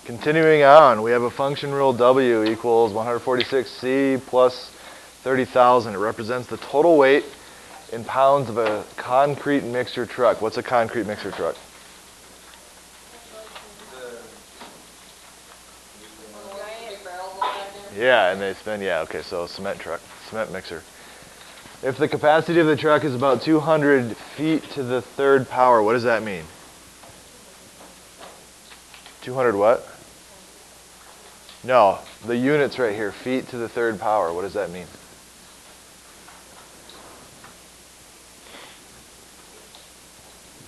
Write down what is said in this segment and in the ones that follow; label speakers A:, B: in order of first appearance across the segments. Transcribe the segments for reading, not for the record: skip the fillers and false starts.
A: Continuing on, we have a function rule W equals 146C plus 30,000. It represents the total weight in pounds of a concrete mixer truck. What's a concrete mixer truck? Yeah, and they spin, yeah, okay, so cement truck, cement mixer. If the capacity of the truck is about 200 feet to the third power, what does that mean? 200 what? No, the units right here, feet to the third power, what does that mean?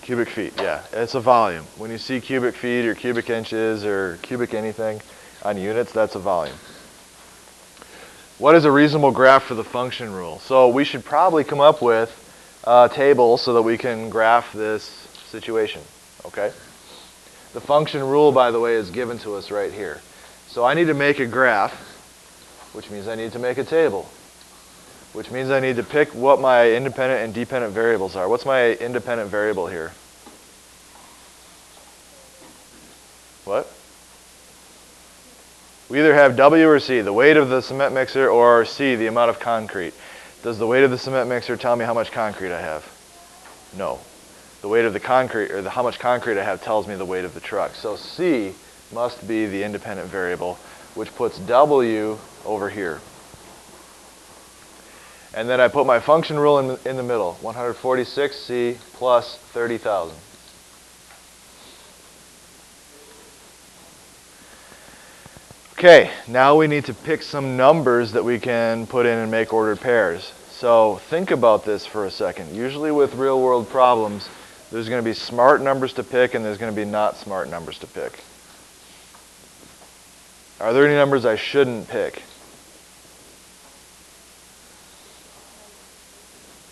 A: Cubic feet, yeah, it's a volume. When you see cubic feet or cubic inches or cubic anything on units, that's a volume. What is a reasonable graph for the function rule? So we should probably come up with a table so that we can graph this situation, okay? The function rule, by the way, is given to us right here. So I need to make a graph, which means I need to make a table, which means I need to pick what my independent and dependent variables are. What's my independent variable here? What? We either have W or C, the weight of the cement mixer, or C, the amount of concrete. Does the weight of the cement mixer tell me how much concrete I have? No. The weight of the concrete, or how much concrete I have, tells me the weight of the truck. So C must be the independent variable, which puts W over here. And then I put my function rule in the middle, 146C plus 30,000. Okay, now we need to pick some numbers that we can put in and make ordered pairs. So think about this for a second. Usually with real world problems, there's going to be smart numbers to pick and there's going to be not smart numbers to pick. Are there any numbers I shouldn't pick?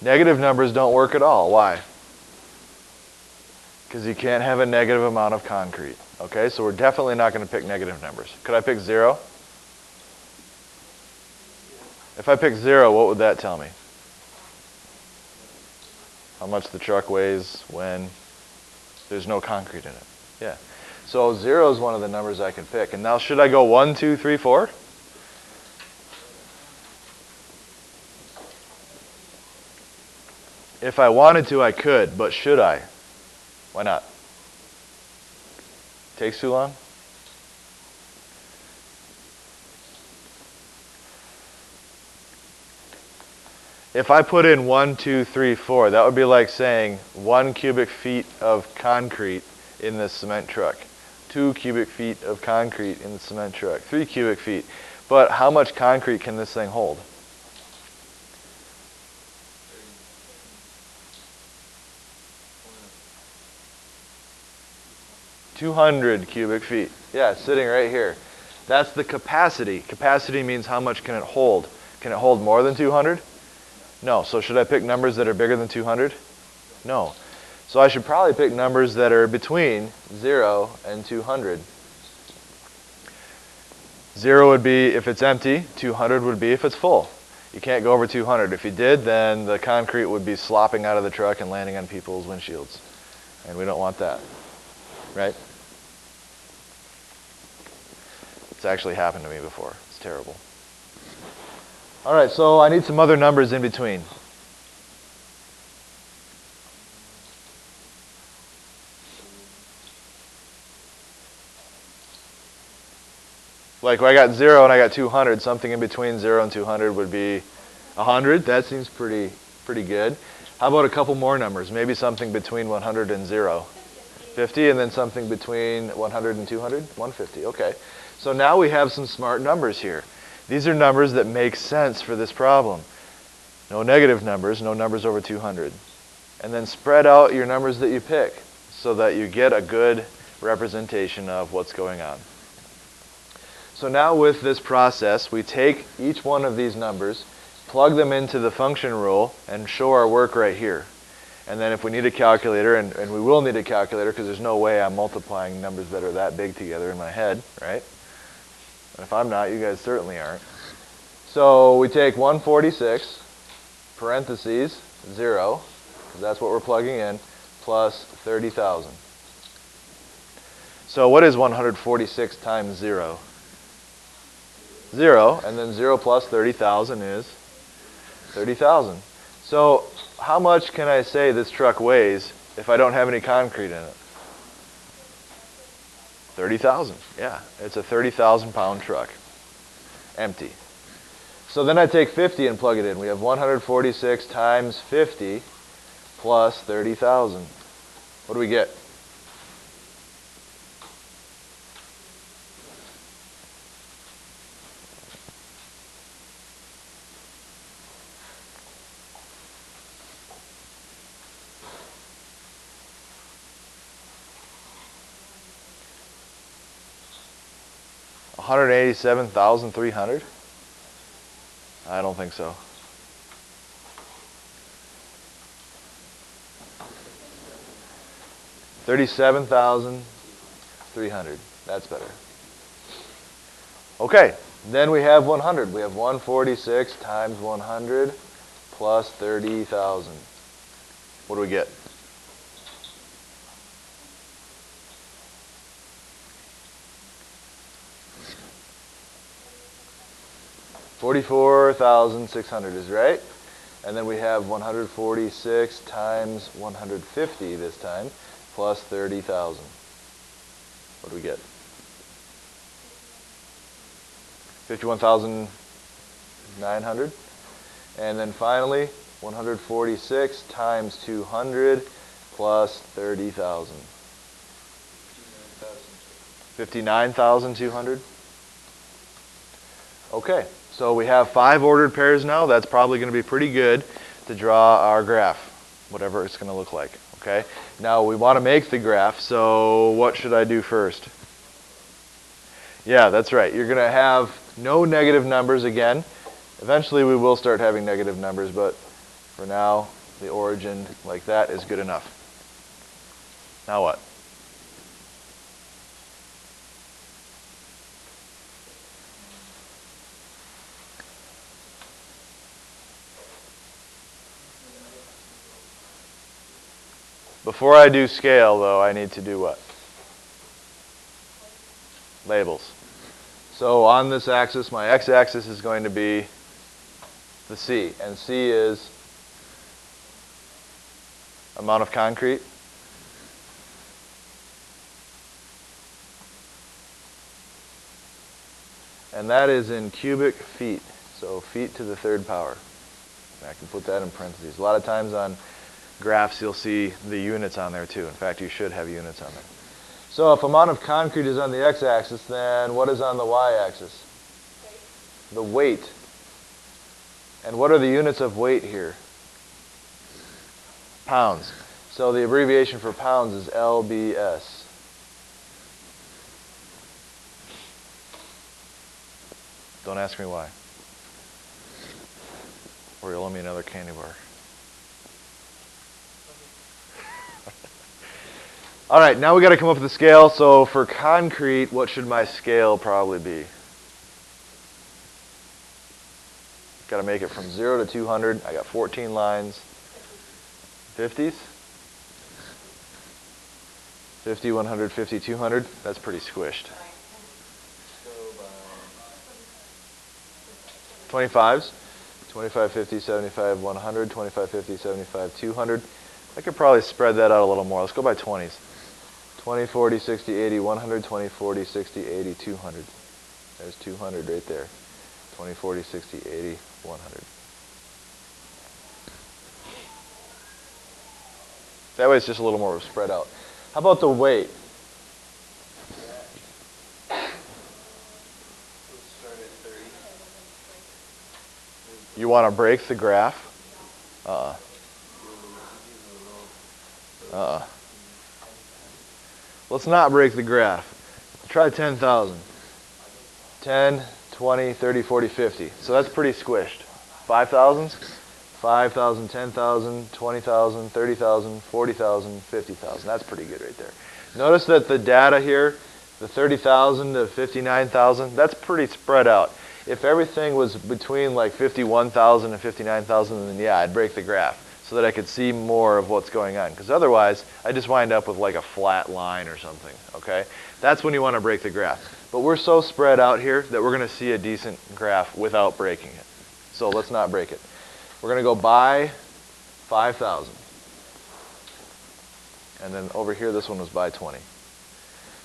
A: Negative numbers don't work at all. Why? Because you can't have a negative amount of concrete. Okay, so we're definitely not going to pick negative numbers. Could I pick 0? If I pick 0, what would that tell me? How much the truck weighs when there's no concrete in it. Yeah. So 0 is one of the numbers I can pick. And now should I go 1, 2, 3, 4? If I wanted to, I could, but should I? Why not? Takes too long? If I put in 1, 2, 3, 4, that would be like saying 1 cubic feet of concrete in the cement truck, 2 cubic feet of concrete in the cement truck, 3 cubic feet. But how much concrete can this thing hold? $200 cubic feet. Yeah, it's sitting right here. That's the capacity. Capacity means how much can it hold. Can it hold more than 200? No. So should I pick numbers that are bigger than 200? No. So I should probably pick numbers that are between 0 and 200. 0 would be if it's empty. 200 would be if it's full. You can't go over 200. If you did, then the concrete would be slopping out of the truck and landing on people's windshields. And we don't want that. Right? It's actually happened to me before. It's terrible. All right, so I need some other numbers in between. Like I got 0 and I got 200. Something in between 0 and 200 would be 100. That seems pretty good. How about a couple more numbers? Maybe something between 100 and 0. 50, and then something between 100 and 200? 150, okay. So now we have some smart numbers here. These are numbers that make sense for this problem. No negative numbers, no numbers over 200. And then spread out your numbers that you pick so that you get a good representation of what's going on. So now with this process, we take each one of these numbers, plug them into the function rule, and show our work right here. And then if we need a calculator, and we will need a calculator because there's no way I'm multiplying numbers that are that big together in my head, right? And if I'm not, you guys certainly aren't. So we take 146, parentheses, 0, because that's what we're plugging in, plus 30,000. So what is 146 times 0? 0, and then 0 plus 30,000 is 30,000. So how much can I say this truck weighs if I don't have any concrete in it? 30,000. Yeah, it's a 30,000 pound truck. Empty. So then I take 50 and plug it in. We have 146 times 50 plus 30,000. What do we get? $187,300? I don't think so. $37,300. That's better. Okay, then we have 100. We have 146 times 100 plus 30,000. What do we get? $44,600 is right. And then we have 146 times 150 this time, plus 30,000. What do we get? 51,900. And then finally, 146 times 200 plus 30,000. 59,200. Okay. So we have 5 ordered pairs now. That's probably going to be pretty good to draw our graph, whatever it's going to look like. Okay. Now we want to make the graph, so what should I do first? Yeah, that's right. You're going to have no negative numbers again. Eventually we will start having negative numbers, but for now, the origin like that is good enough. Now what? Before I do scale, though, I need to do what? Labels. So on this axis, my x-axis is going to be the C, and C is amount of concrete. And that is in cubic feet, so feet to the 3rd power. And I can put that in parentheses. A lot of times on graphs you'll see the units on there too. In fact, you should have units on there. So if amount of concrete is on the x-axis, then what is on the y-axis? The weight. And what are the units of weight here? Pounds. So the abbreviation for pounds is LBS. Don't ask me why. Or you'll owe me another candy bar. All right, now we got to come up with a scale. So for concrete, what should my scale probably be? Got to make it from 0 to 200. I got 14 lines. 50s? 50, 100, 50, 200. That's pretty squished. 25s? 25, 50, 75, 100, 25, 50, 75, 200. I could probably spread that out a little more. Let's go by 20s. 20, 40, 60, 80, 100, 20, 40, 60, 80, 200. There's 200 right there. 20, 40, 60, 80, 100. That way it's just a little more spread out. How about the weight? You want to break the graph? Let's not break the graph. Try 10,000. 10, 20, 30, 40, 50. So that's pretty squished. 5,000s? 5,000, 10,000, 20,000, 30,000, 40,000, 50,000. That's pretty good right there. Notice that the data here, the 30,000 to 59,000, that's pretty spread out. If everything was between like 51,000 and 59,000, then yeah, I'd break the graph. so that I could see more of what's going on. Because otherwise, I just wind up with like a flat line or something, okay? That's when you want to break the graph. But we're so spread out here that we're going to see a decent graph without breaking it. So let's not break it. We're going to go by 5,000. And then over here, this one was by 20.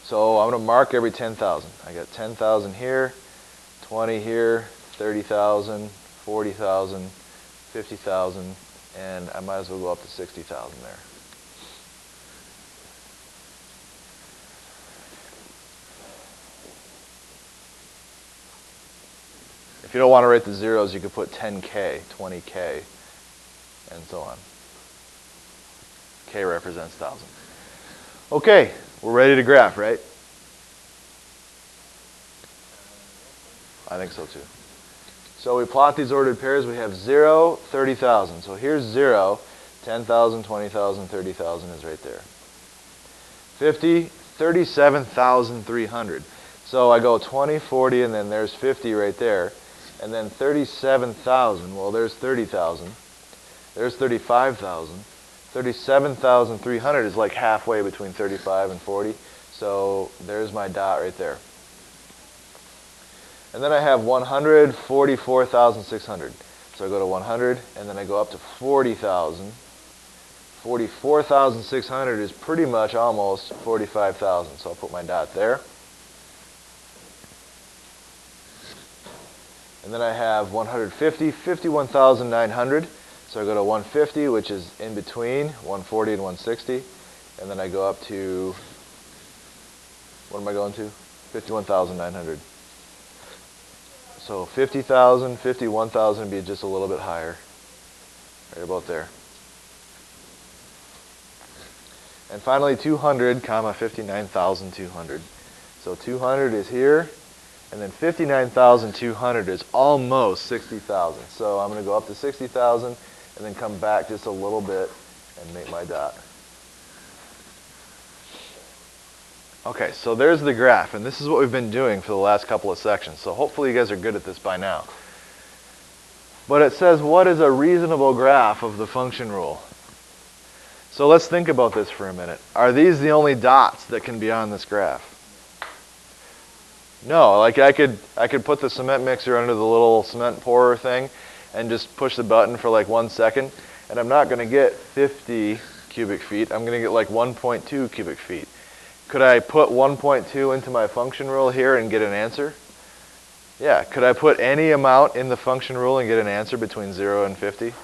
A: So I'm going to mark every 10,000. I got 10,000 here, 20 here, 30,000, 40,000, 50,000, and I might as well go up to 60,000 there. If you don't want to write the zeros, you could put 10K, 20K, and so on. K represents 1,000. Okay, we're ready to graph, right? I think so too. So we plot these ordered pairs. We have 0, 30,000. So here's 0, 10,000, 20,000, 30,000 is right there. 50, 37,300. So I go 20, 40, and then there's 50 right there. And then 37,000, well, there's 30,000. There's 35,000. 37,300 is like halfway between 35 and 40. So there's my dot right there. And then I have 144,600. So I go to 100, and then I go up to 40,000. 44,600 is pretty much almost 45,000. So I'll put my dot there. And then I have 150, 51,900. So I go to 150, which is in between 140 and 160. And then I go up to, what am I going to? 51,900. So 50,000, 51,000 would be just a little bit higher. Right about there. And finally 200, comma 59,200. So 200 is here. And then 59,200 is almost 60,000. So I'm going to go up to 60,000 and then come back just a little bit and make my dot. Okay, so there's the graph, and this is what we've been doing for the last couple of sections. So hopefully you guys are good at this by now. But it says, what is a reasonable graph of the function rule? So let's think about this for a minute. Are these the only dots that can be on this graph? No, like I could put the cement mixer under the little cement pourer thing and just push the button for like 1 second, and I'm not going to get 50 cubic feet. I'm going to get like 1.2 cubic feet. Could I put 1.2 into my function rule here and get an answer? Yeah. Could I put any amount in the function rule and get an answer between 0 and 50?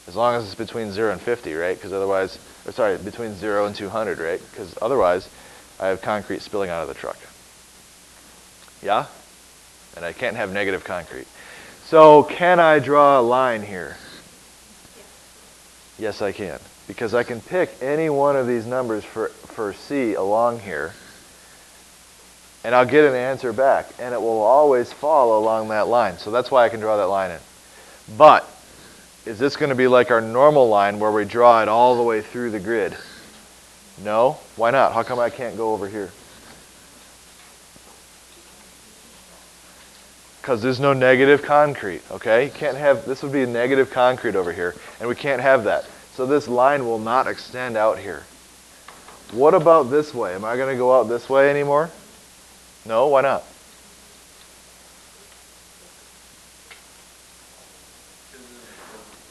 A: As long as it's between 0 and 50, right? Because otherwise, or sorry, between 0 and 200, right? Because otherwise, I have concrete spilling out of the truck. Yeah? And I can't have negative concrete. So can I draw a line here? Yes, I can. Because I can pick any one of these numbers for C along here, and I'll get an answer back. And it will always fall along that line. So that's why I can draw that line in. But is this going to be like our normal line where we draw it all the way through the grid? No. Why not? How come I can't go over here? Because there's no negative concrete, okay? You can't have, this would be negative concrete over here, and we can't have that. So this line will not extend out here. What about this way? Am I going to go out this way anymore? No, why not?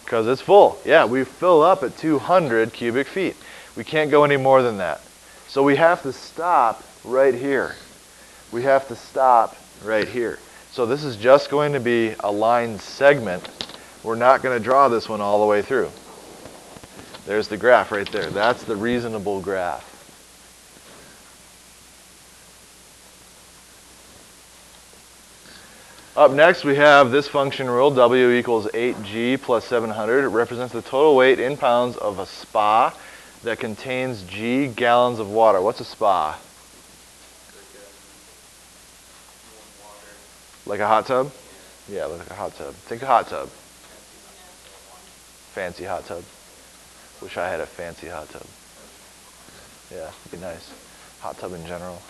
A: Because it's full. Yeah, we fill up at 200 cubic feet. We can't go any more than that. So we have to stop right here. We have to stop right here. So this is just going to be a line segment. We're not going to draw this one all the way through. There's the graph right there. That's the reasonable graph. Up next, we have this function rule, W equals 8G plus 700. It represents the total weight in pounds of a spa that contains G gallons of water. What's a spa? Like a hot tub? Yeah, like a hot tub. Think a hot tub. Fancy hot tub. Wish I had a fancy hot tub. Yeah, it'd be nice. Hot tub in general.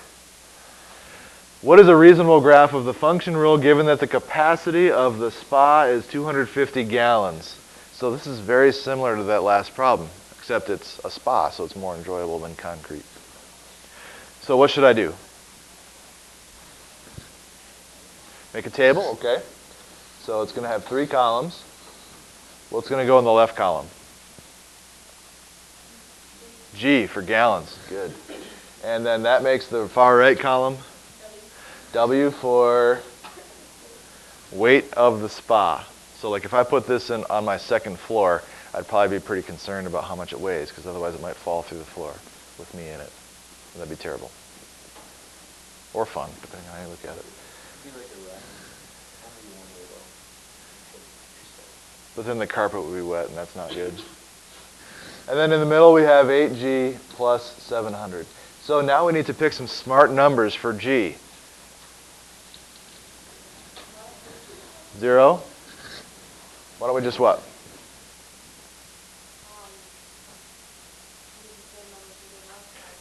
A: What is a reasonable graph of the function rule given that the capacity of the spa is 250 gallons? So this is very similar to that last problem, except it's a spa, so it's more enjoyable than concrete. So what should I do? Make a table, okay. So it's going to have 3 columns. What's going to go in the left column? G for gallons, good. And then that makes the far right column W for weight of the spa. So like if I put this in on my second floor, I'd probably be pretty concerned about how much it weighs, because otherwise it might fall through the floor with me in it. And that'd be terrible. Or fun, depending on how you look at it. But then the carpet would be wet, and that's not good. And then in the middle we have 8G plus 700. So now we need to pick some smart numbers for G. 0. Why don't we just what?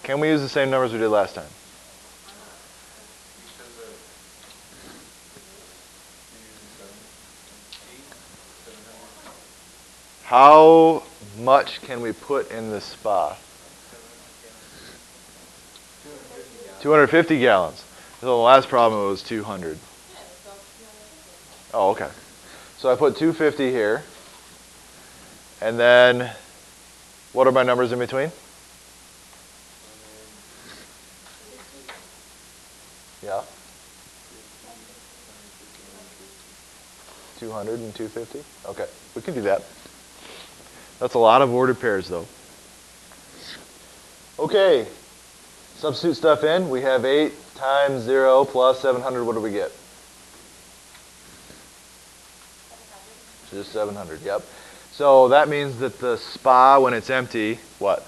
A: Can we use the same numbers we did last time? How much can we put in the spa? 250 gallons. So the last problem was 200. Oh, okay. So I put 250 here. And then, what are my numbers in between? Yeah. 200 and 250? Okay, we can do that. That's a lot of ordered pairs, though. Okay, substitute stuff in. We have 8 times 0 plus 700. What do we get? Just 700, yep. So that means that the spa, when it's empty, what?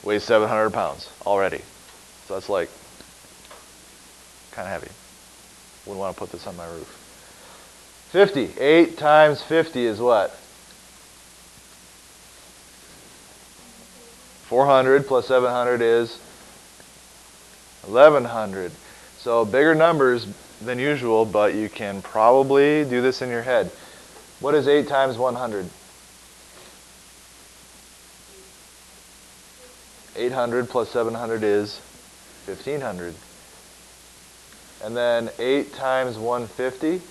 A: Weighs 700 pounds already. So that's like kind of heavy. Wouldn't want to put this on my roof. 50. 8 times 50 is what? 400 plus 700 is 1100. So bigger numbers than usual, but you can probably do this in your head. What is 8 times 100? 800 plus 700 is 1500. And then 8 times 150?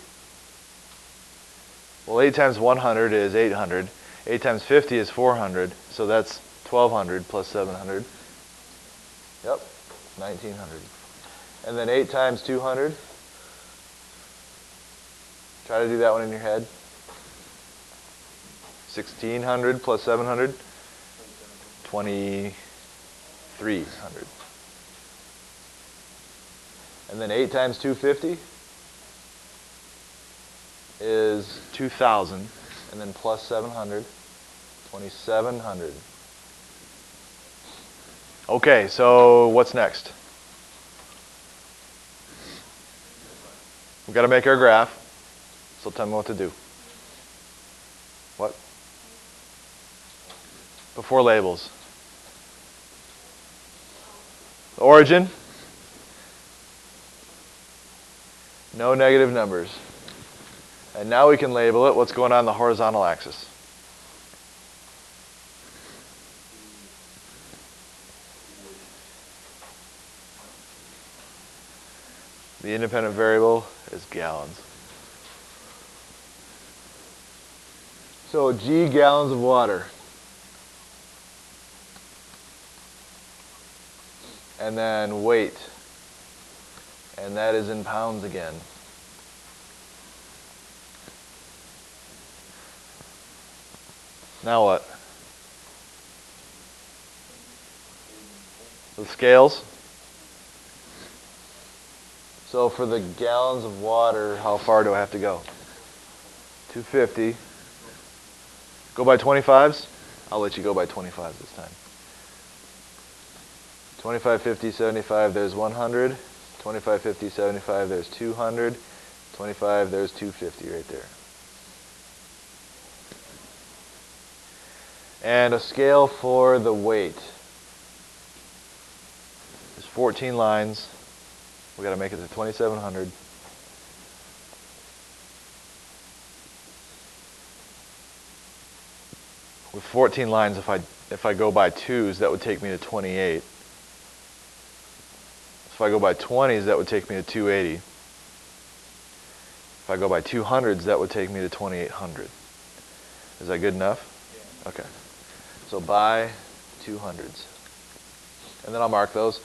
A: Well, 8 times 100 is 800. 8 times 50 is 400. So that's 1200 plus 700. Yep, 1900. And then 8 times 200. Try to do that one in your head. 1600 plus 700. 2300. And then 8 times 250 is 2000. And then plus 700. 2700. Okay, so what's next? We've got to make our graph. So tell me what to do. What? Before labels. The origin. No negative numbers. And now we can label it. What's going on the horizontal axis? The independent variable is gallons. So G gallons of water. And then weight. And that is in pounds again. Now what? The scales. So for the gallons of water, how far do I have to go? 250. Go by 25s? I'll let you go by 25s this time. 25, 50, 75, there's 100. 25, 50, 75, there's 200. 25, there's 250 right there. And a scale for the weight. There's 14 lines. We got to make it to 2700. 14 lines. If I go by 2s, that would take me to 28. If I go by 20s, that would take me to 280. If I go by 200s, that would take me to 2800. Is that good enough? Yeah. Okay. So by 200s. And then I'll mark those.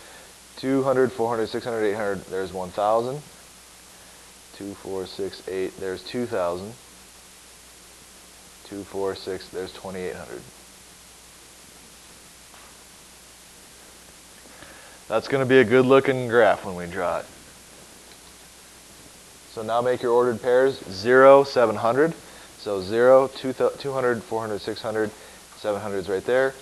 A: 200, 400, 600, 800, there's 1,000. 2, 4, 6, 8, there's 2,000. 2, 4, 6, there's 2,800. That's going to be a good looking graph when we draw it. So now make your ordered pairs 0, 700. So 0, 200, 400, 600, 700 is right there.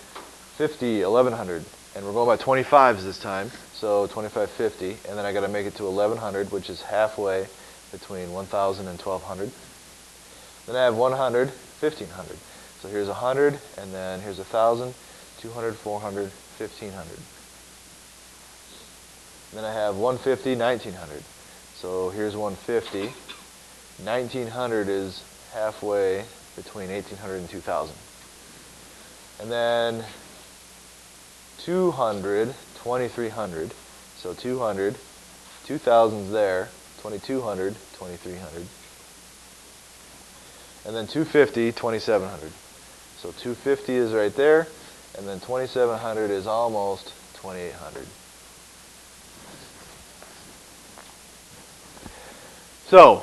A: 50, 1100. And we're going by 25s this time. So 2550. And then I got to make it to 1100, which is halfway between 1000 and 1200. Then I have 100, 1500. So here's 100, and then here's 1000, 200, 400, 1500. Then I have 150, 1900. So here's 150. 1900 is halfway between 1800 and 2000. And then 200, 2300. So 200, 2000's there, 2200, 2300. And then 250, 2700. So 250 is right there, and then 2700 is almost 2800. So,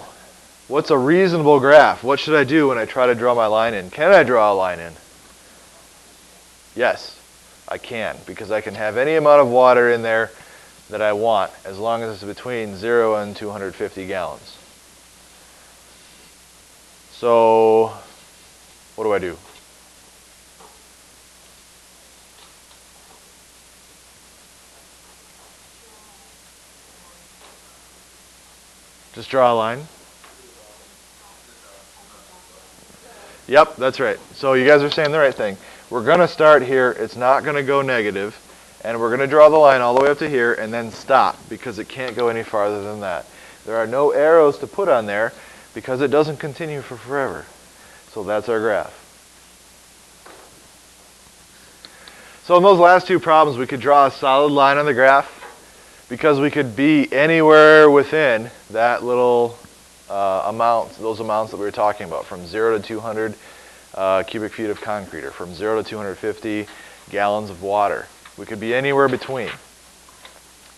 A: what's a reasonable graph? What should I do when I try to draw my line in? Can I draw a line in? Yes, I can, because I can have any amount of water in there that I want, as long as it's between 0 and 250 gallons. So, what do I do? Just draw a line. Yep, that's right. So you guys are saying the right thing. We're going to start here. It's not going to go negative. And we're going to draw the line all the way up to here and then stop, because it can't go any farther than that. There are no arrows to put on there because it doesn't continue for forever. So that's our graph. So in those last two problems, we could draw a solid line on the graph because we could be anywhere within that little those amounts that we were talking about, from 0 to 200 cubic feet of concrete, or from 0 to 250 gallons of water. We could be anywhere between.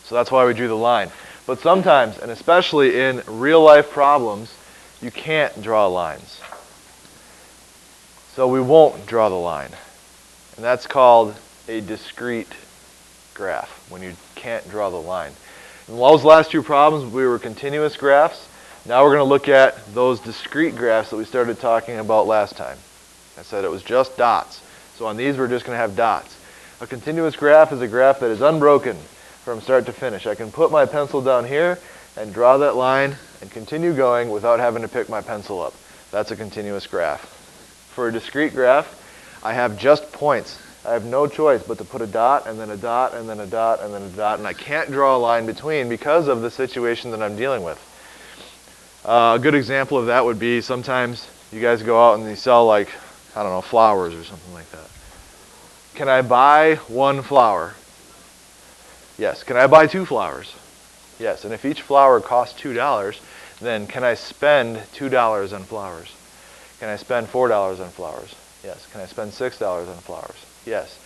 A: So that's why we drew the line. But sometimes, and especially in real life problems, you can't draw lines. So we won't draw the line. And that's called a discrete graph, when you can't draw the line. In those last two problems, we were continuous graphs. Now we're going to look at those discrete graphs that we started talking about last time. I said it was just dots. So on these, we're just going to have dots. A continuous graph is a graph that is unbroken from start to finish. I can put my pencil down here and draw that line and continue going without having to pick my pencil up. That's a continuous graph. For a discrete graph, I have just points. I have no choice but to put a dot and then a dot and then a dot and then a dot, and I can't draw a line between because of the situation that I'm dealing with. A good example of that would be sometimes you guys go out and you sell, like, I don't know, flowers or something like that. Can I buy one flower? Yes. Can I buy 2 flowers? Yes. And if each flower costs $2, then can I spend $2 on flowers? Can I spend $4 on flowers? Yes. Can I spend $6 on flowers? Yes.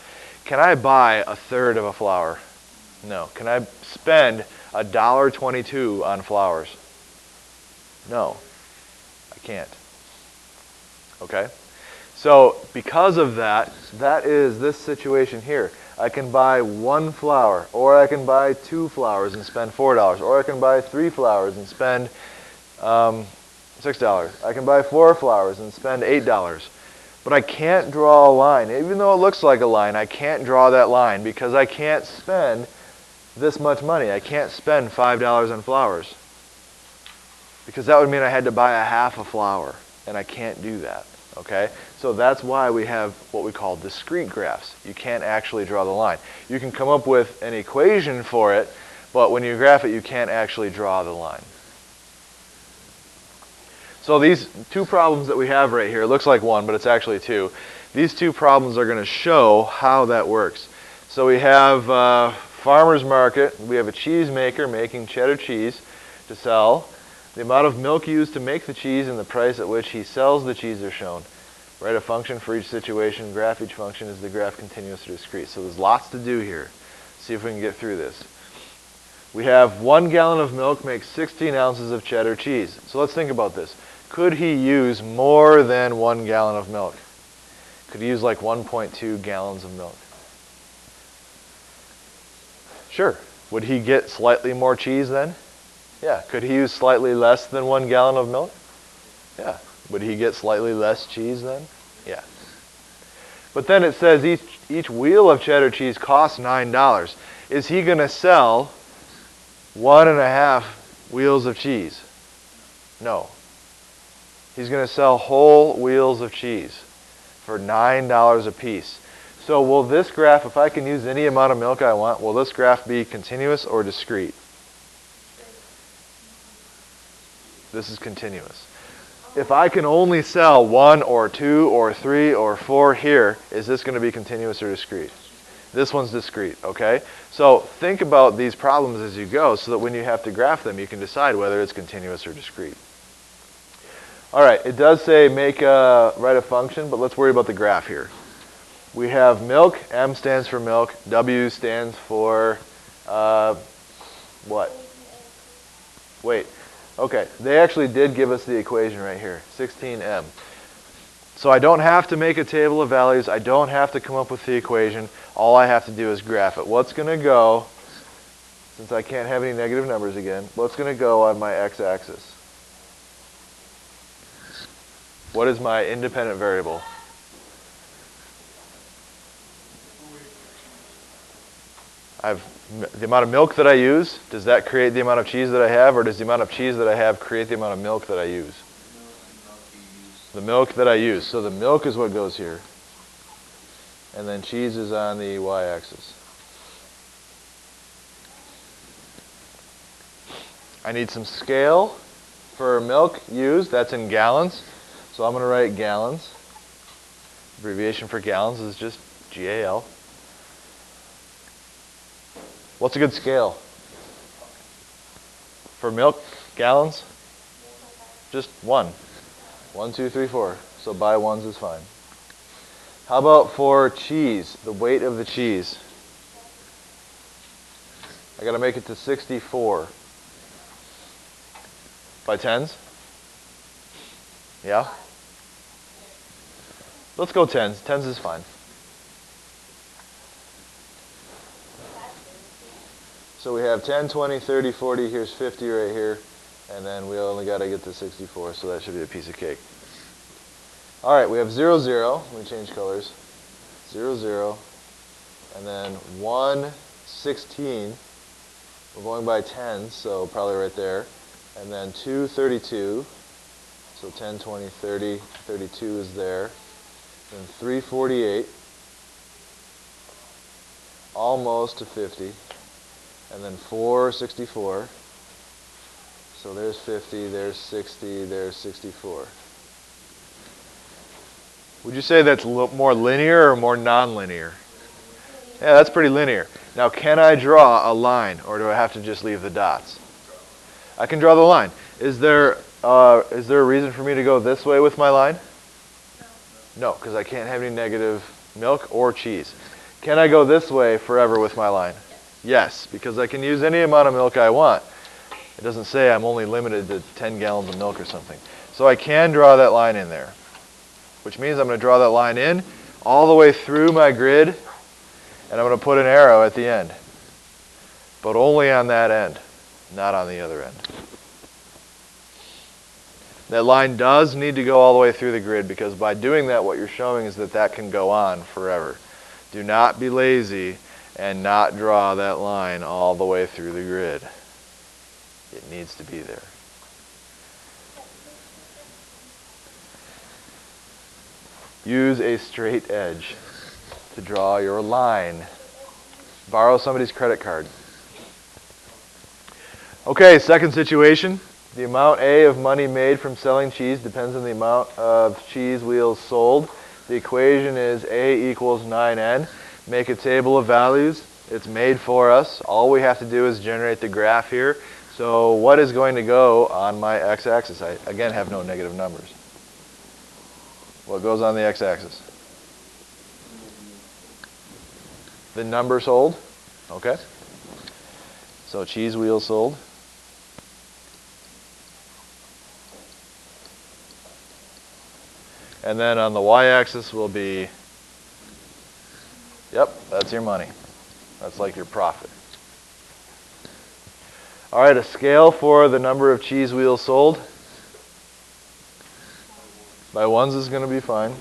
A: Can I buy a third of a flower? No. Can I spend $1.22 on flowers? No. I can't. Okay? So because of that, that is this situation here. I can buy 1 flower, or I can buy 2 flowers and spend $4, or I can buy 3 flowers and spend $6. I can buy 4 flowers and spend $8. But I can't draw a line. Even though it looks like a line, I can't draw that line because I can't spend this much money. I can't spend $5 on flowers, because that would mean I had to buy a half a flower, and I can't do that. Okay? So that's why we have what we call discrete graphs. You can't actually draw the line. You can come up with an equation for it, but when you graph it, you can't actually draw the line. So these two problems that we have right here, it looks like one, but it's actually two. These two problems are going to show how that works. So we have farmer's market. We have a cheese maker making cheddar cheese to sell. The amount of milk used to make the cheese and the price at which he sells the cheese are shown. Write a function for each situation. Graph each function. Is the graph continuous or discrete? So there's lots to do here. See if we can get through this. We have 1 gallon of milk makes 16 ounces of cheddar cheese. So let's think about this. Could he use more than 1 gallon of milk? Could he use like 1.2 gallons of milk? Sure. Would he get slightly more cheese then? Yeah. Could he use slightly less than 1 gallon of milk? Yeah. Would he get slightly less cheese then? Yeah. But then it says each wheel of cheddar cheese costs $9. Is he going to sell 1.5 wheels of cheese? No. He's going to sell whole wheels of cheese for $9 a piece. So will this graph, if I can use any amount of milk I want, will this graph be continuous or discrete? This is continuous. If I can only sell 1 or 2 or 3 or 4 here, is this going to be continuous or discrete? This one's discrete, okay? So think about these problems as you go so that when you have to graph them, you can decide whether it's continuous or discrete. All right, it does say write a function, but let's worry about the graph here. We have milk. M stands for milk. W stands for what? Wait. Okay, they actually did give us the equation right here, 16M. So I don't have to make a table of values. I don't have to come up with the equation. All I have to do is graph it. What's going to go, since I can't have any negative numbers again, what's going to go on my x-axis? What is my independent variable? The amount of milk that I use, does that create the amount of cheese that I have, or does the amount of cheese that I have create the amount of milk that I use? The milk that I use. So the milk is what goes here. And then cheese is on the y-axis. I need some scale for milk used. That's in gallons. So I'm going to write gallons. Abbreviation for gallons is just GAL. What's a good scale? For milk, gallons? Just 1. 1, 2, 3, 4. So by ones is fine. How about for cheese, the weight of the cheese? I got to make it to 64. By tens? Yeah? Let's go tens. Tens is fine. So we have 10, 20, 30, 40, here's 50 right here, and then we only got to get to 64, so that should be a piece of cake. All right, we have 0, 0. Let me change colors. 0, 0, and then 1, 16. We're going by tens, so probably right there. And then 2, 32. So 10, 20, 30, 32 is there. Then 3, 48. Almost to 50. And then 4, 64. So there's 50, there's 60, there's 64. Would you say that's more linear or more non-linear? Yeah, that's pretty linear. Now, can I draw a line, or do I have to just leave the dots? I can draw the line. Is there a reason for me to go this way with my line? No, because I can't have any negative milk or cheese. Can I go this way forever with my line? Yes, because I can use any amount of milk I want. It doesn't say I'm only limited to 10 gallons of milk or something. So I can draw that line in there, which means I'm going to draw that line in all the way through my grid, and I'm going to put an arrow at the end. But only on that end, not on the other end. That line does need to go all the way through the grid, because by doing that, what you're showing is that that can go on forever. Do not be lazy and not draw that line all the way through the grid. It needs to be there. Use a straight edge to draw your line. Borrow somebody's credit card. Okay, second situation. The amount A of money made from selling cheese depends on the amount of cheese wheels sold. The equation is A equals 9N. Make a table of values. It's made for us. All we have to do is generate the graph here. So what is going to go on my x-axis? I, again, have no negative numbers. What goes on the x-axis? The number sold. Okay. So cheese wheels sold. And then on the y-axis will be, yep, that's your money. That's like your profit. All right, a scale for the number of cheese wheels sold. By ones is going to be fine.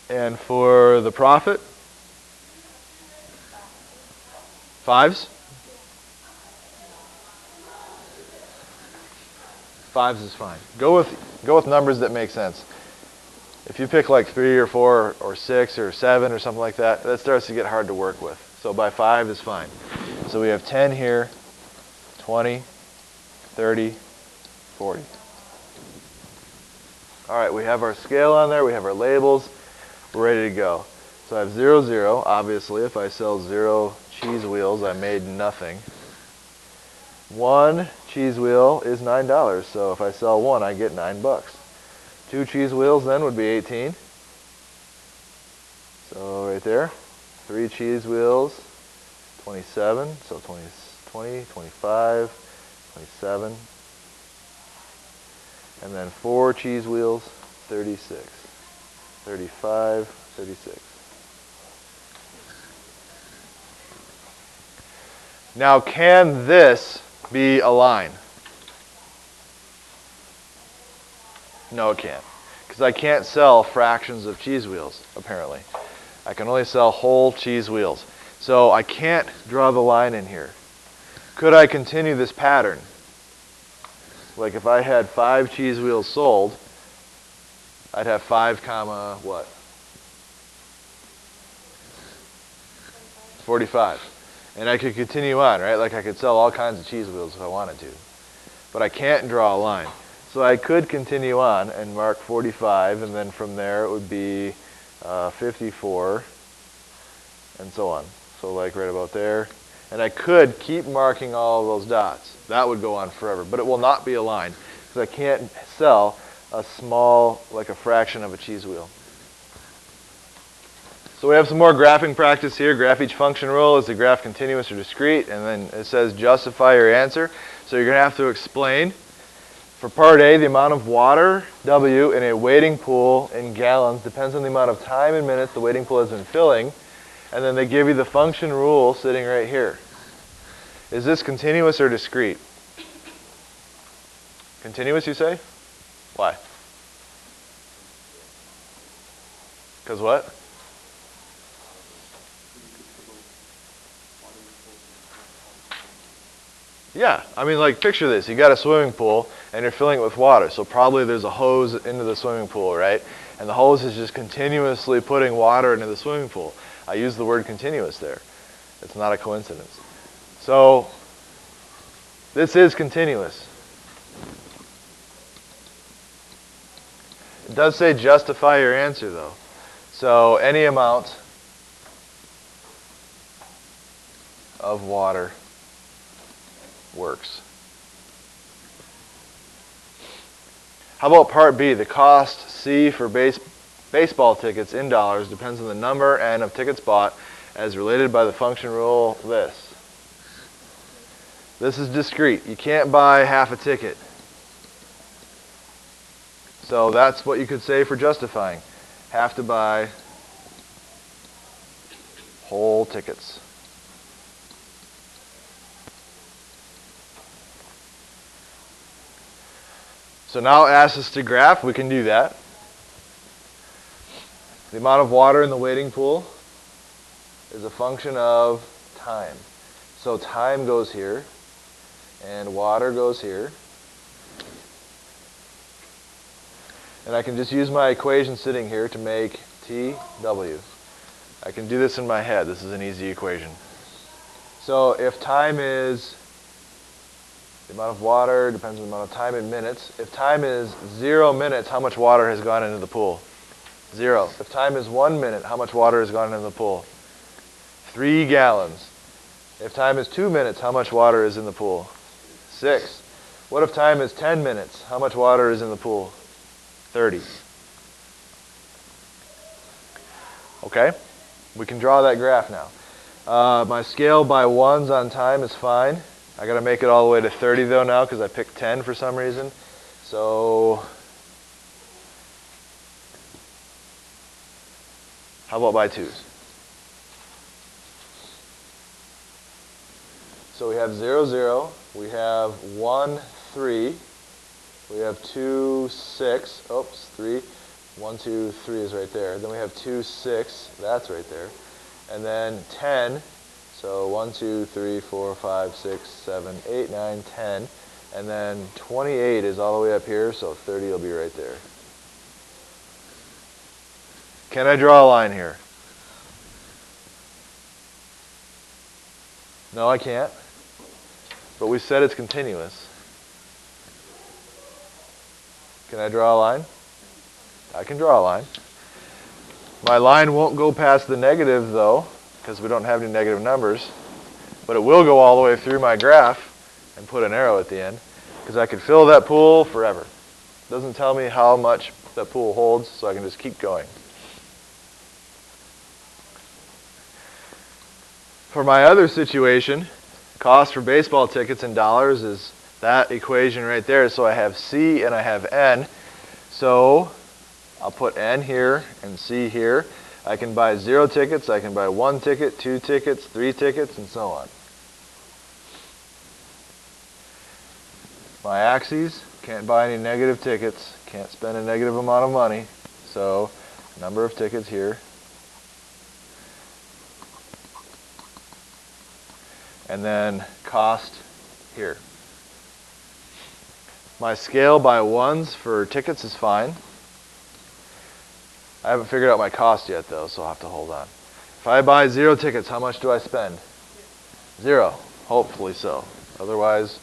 A: And for the profit? Fives? Fives is fine. Go with numbers that make sense. If you pick like 3 or 4 or 6 or 7 or something like that, that starts to get hard to work with. So by 5 is fine. So we have 10 here, 20, 30, 40. All right, we have our scale on there. We have our labels. We're ready to go. So I have 0, 0. Obviously, if I sell 0 cheese wheels, I made nothing. 1 cheese wheel is $9. So if I sell 1, I get $9. 2 cheese wheels then would be 18. So right there. 3 cheese wheels, 27. So 20, 25, 27. And then 4 cheese wheels, 36. 35, 36. Now, can this be a line? No, it can't. Because I can't sell fractions of cheese wheels, apparently. I can only sell whole cheese wheels. So I can't draw the line in here. Could I continue this pattern? Like if I had 5 cheese wheels sold, I'd have 5 comma what? 45. And I could continue on, right? Like I could sell all kinds of cheese wheels if I wanted to. But I can't draw a line. So I could continue on and mark 45, and then from there it would be 54, and so on. So like right about there. And I could keep marking all of those dots. That would go on forever. But it will not be a line, because I can't sell a small, like a fraction of a cheese wheel. So we have some more graphing practice here. Graph each function rule. Is the graph continuous or discrete? And then it says justify your answer. So you're going to have to explain. For part A, the amount of water, W, in a wading pool in gallons depends on the amount of time in minutes the wading pool has been filling. And then they give you the function rule sitting right here. Is this continuous or discrete? Continuous, you say? Why? Because what? Yeah, I mean, like, picture this. You got a swimming pool, and you're filling it with water. So probably there's a hose into the swimming pool, right? And the hose is just continuously putting water into the swimming pool. I use the word continuous there. It's not a coincidence. So this is continuous. It does say justify your answer, though. So any amount of water works. How about part B? The cost C for baseball tickets in dollars depends on the number N of tickets bought as related by the function rule this. This is discrete. You can't buy half a ticket. So that's what you could say for justifying. Have to buy whole tickets. So now it asks us to graph. We can do that. The amount of water in the wading pool is a function of time. So time goes here, and water goes here. And I can just use my equation sitting here to make TW. I can do this in my head. This is an easy equation. So if time is The amount of water depends on the amount of time in minutes. If time is 0 minutes, how much water has gone into the pool? 0. If time is 1 minute, how much water has gone into the pool? 3 gallons. If time is 2 minutes, how much water is in the pool? 6. What if time is 10 minutes? How much water is in the pool? 30. Okay? We can draw that graph now. My scale by ones on time is fine. I got to make it all the way to 30 though now because I picked 10 for some reason. So how about by twos? So we have 0, 0. We have 1, 3. We have 2, 6. Oops, 3. 1, 2, 3 is right there. Then we have 2, 6. That's right there. And then 10. So 1, 2, 3, 4, 5, 6, 7, 8, 9, 10. And then 28 is all the way up here, so 30 will be right there. Can I draw a line here? No, I can't. But we said it's continuous. Can I draw a line? I can draw a line. My line won't go past the negative though, because we don't have any negative numbers. But it will go all the way through my graph and put an arrow at the end, because I could fill that pool forever. It doesn't tell me how much that pool holds, so I can just keep going. For my other situation, cost for baseball tickets in dollars is that equation right there. So I have C and I have N. So I'll put N here and C here. I can buy 0 tickets, I can buy 1 ticket, 2 tickets, 3 tickets, and so on. My axes, can't buy any negative tickets, can't spend a negative amount of money. So number of tickets here. And then cost here. My scale by ones for tickets is fine. I haven't figured out my cost yet though, so I'll have to hold on. If I buy 0 tickets, how much do I spend? 0. Hopefully so. Otherwise,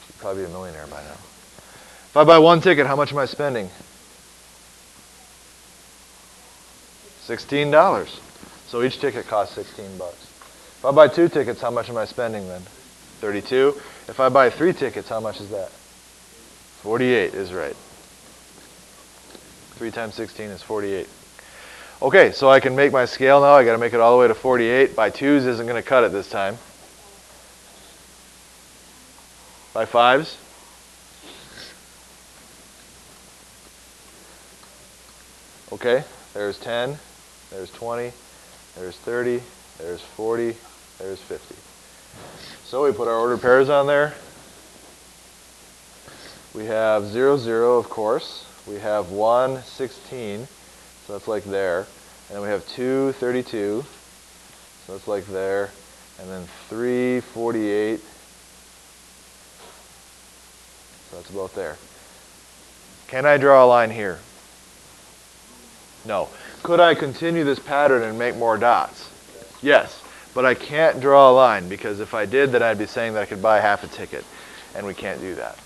A: I'd probably be a millionaire by now. If I buy 1 ticket, how much am I spending? $16. So each ticket costs 16 bucks. If I buy 2 tickets, how much am I spending then? 32. If I buy 3 tickets, how much is that? 48 is right. 3 times 16 is 48. Okay, so I can make my scale now. I got to make it all the way to 48. By 2s isn't going to cut it this time. By 5s? Okay, there's 10, there's 20, there's 30, there's 40, there's 50. So we put our ordered pairs on there. We have 0, 0, of course. We have 1, 16, so that's like there. And then we have 2, 32, so that's like there. And then 3, 48, so that's about there. Can I draw a line here? No. Could I continue this pattern and make more dots? Yes, but I can't draw a line because if I did, then I'd be saying that I could buy half a ticket, and we can't do that.